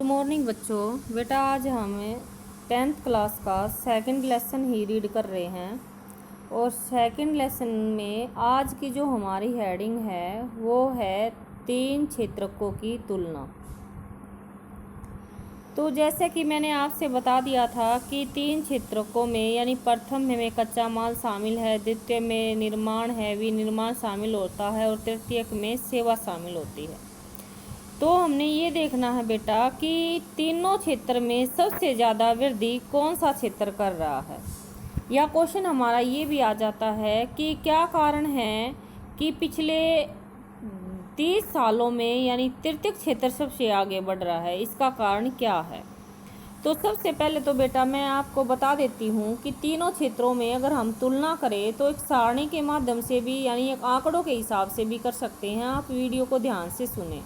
Morning बच्चों, बेटा आज हमें 10th क्लास का सेकंड लेसन ही रीड कर रहे हैं। और सेकंड लेसन में आज की जो हमारी हेडिंग है वो है 3 क्षेत्रकों की तुलना। तो जैसे कि मैंने आपसे बता दिया था कि 3 क्षेत्रकों में यानी प्रथम में कच्चा माल शामिल है, द्वितीय में निर्माण है, विनिर्माण शामिल होता है और तृतीयक में सेवा शामिल होती है। तो हमने ये देखना है बेटा कि तीनों क्षेत्र में सबसे ज़्यादा वृद्धि कौन सा क्षेत्र कर रहा है। या क्वेश्चन हमारा ये भी आ जाता है कि क्या कारण है कि पिछले 30 सालों में यानी तृतीयक क्षेत्र सबसे आगे बढ़ रहा है, इसका कारण क्या है। तो सबसे पहले तो बेटा मैं आपको बता देती हूँ कि तीनों क्षेत्रों में अगर हम तुलना करें तो एक सारणी के माध्यम से भी यानी एक आंकड़ों के हिसाब से भी कर सकते हैं। आप वीडियो को ध्यान से सुने।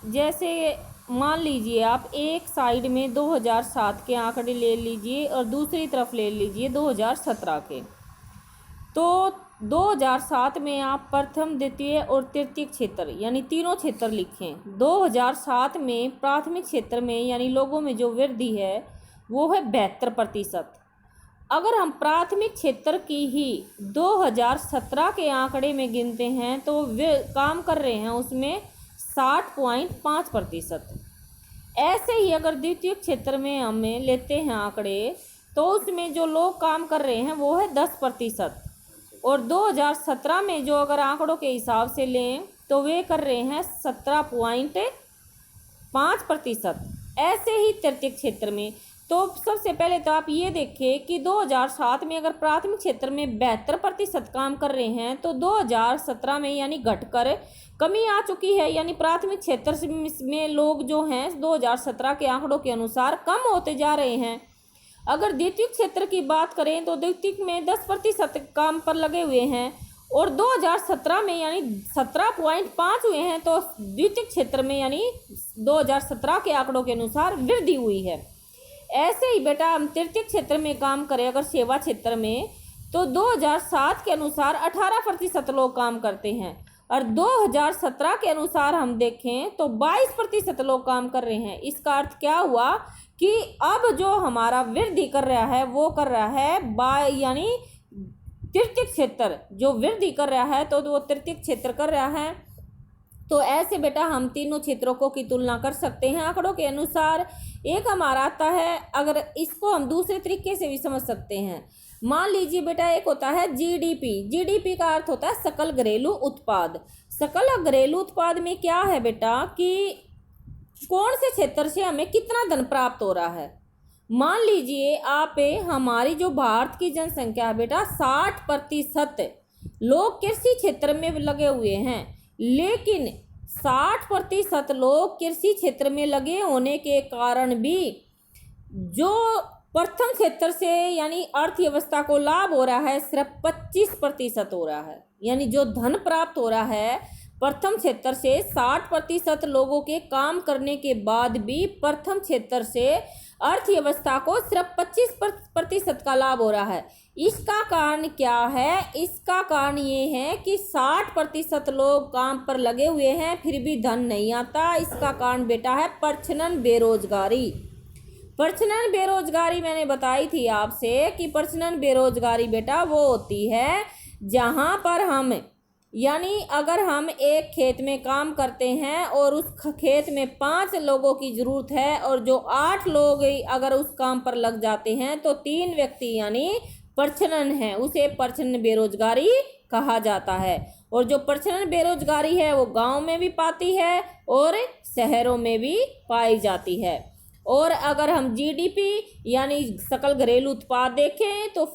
जैसे मान लीजिए आप एक साइड में 2007 के आंकड़े ले लीजिए और दूसरी तरफ ले लीजिए 2017 के। तो 2007 में आप प्रथम, द्वितीय और तृतीय क्षेत्र यानी तीनों क्षेत्र लिखें। 2007 में प्राथमिक क्षेत्र में यानी लोगों में जो वृद्धि है वो है 72%। अगर हम प्राथमिक क्षेत्र की ही 2017 के आंकड़े में गिनते हैं तो वे काम कर रहे हैं उसमें 60.5%। ऐसे ही अगर द्वितीय क्षेत्र में हमें लेते हैं आंकड़े तो उसमें जो लोग काम कर रहे हैं वो है 10%। और 2017 में जो अगर आंकड़ों के हिसाब से लें तो वे कर रहे हैं 17.5%। ऐसे ही तृतीय क्षेत्र में तो सबसे पहले तो आप ये देखें कि 2007 में अगर प्राथमिक क्षेत्र में 72% काम कर रहे हैं तो 2017 में यानी घटकर कमी आ चुकी है, यानी प्राथमिक क्षेत्र में लोग जो हैं 2017 के आंकड़ों के अनुसार कम होते जा रहे हैं। अगर द्वितीय क्षेत्र की बात करें तो द्वितीय में 10% काम पर लगे हुए हैं और 2017 में यानी 17.5 हुए हैं। तो द्वितीय क्षेत्र में यानी 2017 के आंकड़ों के अनुसार वृद्धि हुई है। ऐसे ही बेटा हम तृतीय क्षेत्र में काम करें अगर सेवा क्षेत्र में तो 2007 के अनुसार 18% लोग काम करते हैं और 2017 के अनुसार हम देखें तो 22% लोग काम कर रहे हैं। इसका अर्थ क्या हुआ कि अब जो हमारा वृद्धि कर रहा है वो कर रहा है यानी तृतीय क्षेत्र जो वृद्धि कर रहा है तो वो तृतीय क्षेत्र कर रहा है। तो ऐसे बेटा हम तीनों क्षेत्रों की तुलना कर सकते हैं आंकड़ों के अनुसार। एक हमारा आता है, अगर इसको हम दूसरे तरीके से भी समझ सकते हैं। मान लीजिए बेटा एक होता है जीडीपी का अर्थ होता है सकल घरेलू उत्पाद। सकल घरेलू उत्पाद में क्या है बेटा कि कौन से क्षेत्र से हमें कितना धन प्राप्त हो रहा है। मान लीजिए आप हमारी जो भारत की जनसंख्या है बेटा 60% लोग कृषि क्षेत्र में लगे हुए हैं, लेकिन 60% लोग कृषि क्षेत्र में लगे होने के कारण भी जो प्रथम क्षेत्र से यानी अर्थव्यवस्था को लाभ हो रहा है सिर्फ 25% हो रहा है। यानी जो धन प्राप्त हो रहा है प्रथम क्षेत्र से 60% लोगों के काम करने के बाद भी प्रथम क्षेत्र से अर्थव्यवस्था को सिर्फ 25% का लाभ हो रहा है। इसका कारण क्या है? इसका कारण ये है कि 60% लोग काम पर लगे हुए हैं फिर भी धन नहीं आता। इसका कारण बेटा है प्रच्छन्न बेरोजगारी। प्रच्छन्न बेरोजगारी मैंने बताई थी आपसे कि प्रच्छन्न बेरोजगारी बेटा वो होती है जहाँ पर हम यानी अगर हम एक खेत में काम करते हैं और उस खेत में 5 लोगों की ज़रूरत है और जो 8 लोग अगर उस काम पर लग जाते हैं तो 3 व्यक्ति यानी प्रच्छन्न है, उसे प्रच्छन्न बेरोजगारी कहा जाता है। और जो प्रच्छन्न बेरोजगारी है वो गांव में भी पाती है और शहरों में भी पाई जाती है। और अगर हम जीडीपी यानी सकल घरेलू उत्पाद देखें तो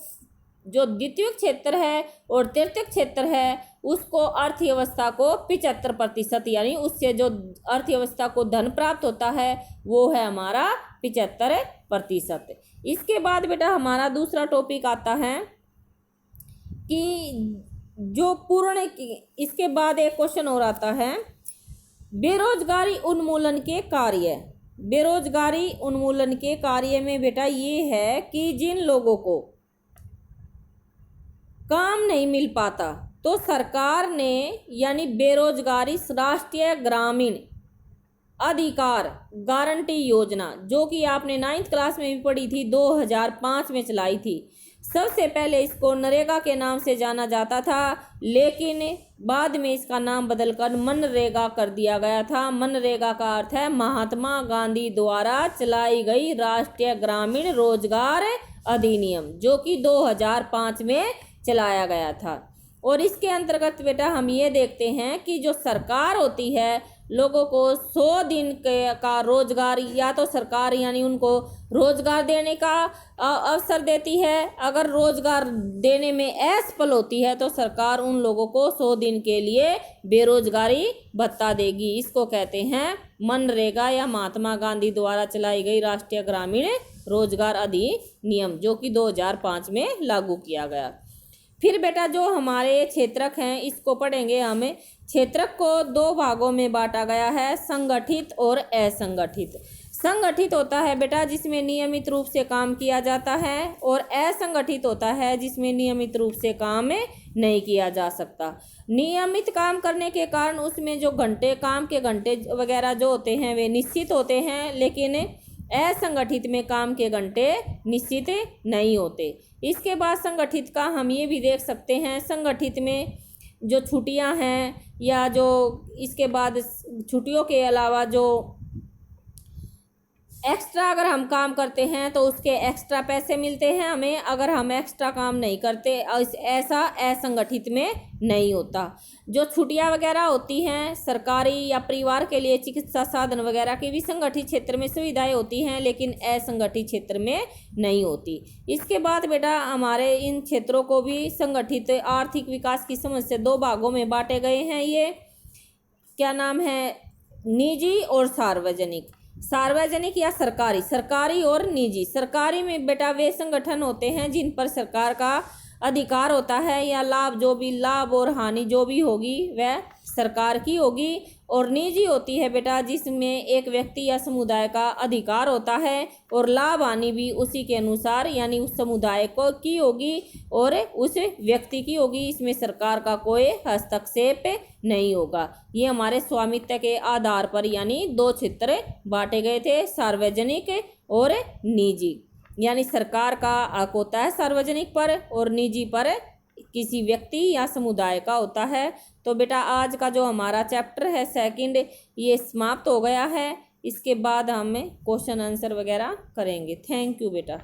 जो द्वितीय क्षेत्र है और तृतीय क्षेत्र है उसको अर्थव्यवस्था को 75% यानी उससे जो अर्थव्यवस्था को धन प्राप्त होता है वो है हमारा 75%। इसके बाद बेटा हमारा दूसरा टॉपिक आता है कि जो इसके बाद एक क्वेश्चन और आता है बेरोजगारी उन्मूलन के कार्य। बेरोजगारी उन्मूलन के कार्य में बेटा ये है कि जिन लोगों को काम नहीं मिल पाता तो सरकार ने यानी बेरोजगारी राष्ट्रीय ग्रामीण अधिकार गारंटी योजना, जो कि आपने 9th क्लास में भी पढ़ी थी, 2005 में चलाई थी। सबसे पहले इसको नरेगा के नाम से जाना जाता था, लेकिन बाद में इसका नाम बदलकर मनरेगा कर दिया गया था। मनरेगा का अर्थ है महात्मा गांधी द्वारा चलाई गई राष्ट्रीय ग्रामीण रोजगार अधिनियम, जो कि 2005 में चलाया गया था। और इसके अंतर्गत बेटा हम ये देखते हैं कि जो सरकार होती है लोगों को 100 दिन का रोजगार, या तो सरकार यानी उनको रोजगार देने का अवसर देती है। अगर रोजगार देने में असफल होती है तो सरकार उन लोगों को 100 दिन के लिए बेरोजगारी भत्ता देगी। इसको कहते हैं मनरेगा या महात्मा गांधी द्वारा चलाई गई राष्ट्रीय ग्रामीण रोजगार अधिनियम, जो कि 2005 में लागू किया गया। फिर बेटा जो हमारे क्षेत्रक हैं इसको पढ़ेंगे हम। क्षेत्रक को 2 भागों में बांटा गया है, संगठित और असंगठित। संगठित होता है बेटा जिसमें नियमित रूप से काम किया जाता है, और असंगठित होता है जिसमें नियमित रूप से काम नहीं किया जा सकता। नियमित काम करने के कारण उसमें जो घंटे, काम के घंटे वगैरह जो होते हैं वे निश्चित होते हैं, लेकिन असंगठित में काम के घंटे निश्चित नहीं होते। इसके बाद संगठित का हम ये भी देख सकते हैं, संगठित में जो छुट्टियां हैं या जो इसके बाद छुट्टियों के अलावा जो एक्स्ट्रा अगर हम काम करते हैं तो उसके एक्स्ट्रा पैसे मिलते हैं हमें, अगर हम एक्स्ट्रा काम नहीं करते ऐसा असंगठित में नहीं होता। जो छुट्टियां वगैरह होती हैं सरकारी या परिवार के लिए चिकित्सा साधन वगैरह की भी संगठित क्षेत्र में सुविधाएं होती हैं, लेकिन असंगठित क्षेत्र में नहीं होती। इसके बाद बेटा हमारे इन क्षेत्रों को भी संगठित आर्थिक विकास की समझ से 2 भागों में बांटे गए हैं। ये क्या नाम है, निजी और सार्वजनिक। सार्वजनिक या सरकारी, सरकारी और निजी। सरकारी में बेटा वे संगठन होते हैं जिन पर सरकार का अधिकार होता है, या लाभ, जो भी लाभ और हानि जो भी होगी वह सरकार की होगी। और निजी होती है बेटा जिसमें एक व्यक्ति या समुदाय का अधिकार होता है, और लाभ हानि भी उसी के अनुसार यानी उस समुदाय को की होगी और उस व्यक्ति की होगी। इसमें सरकार का कोई हस्तक्षेप नहीं होगा। ये हमारे स्वामित्व के आधार पर यानी 2 क्षेत्र बांटे गए थे, सार्वजनिक और निजी। यानी सरकार का हक होता है सार्वजनिक पर और निजी पर किसी व्यक्ति या समुदाय का होता है। तो बेटा आज का जो हमारा चैप्टर है 2 ये समाप्त हो गया है। इसके बाद हम क्वेश्चन आंसर वगैरह करेंगे। थैंक यू बेटा।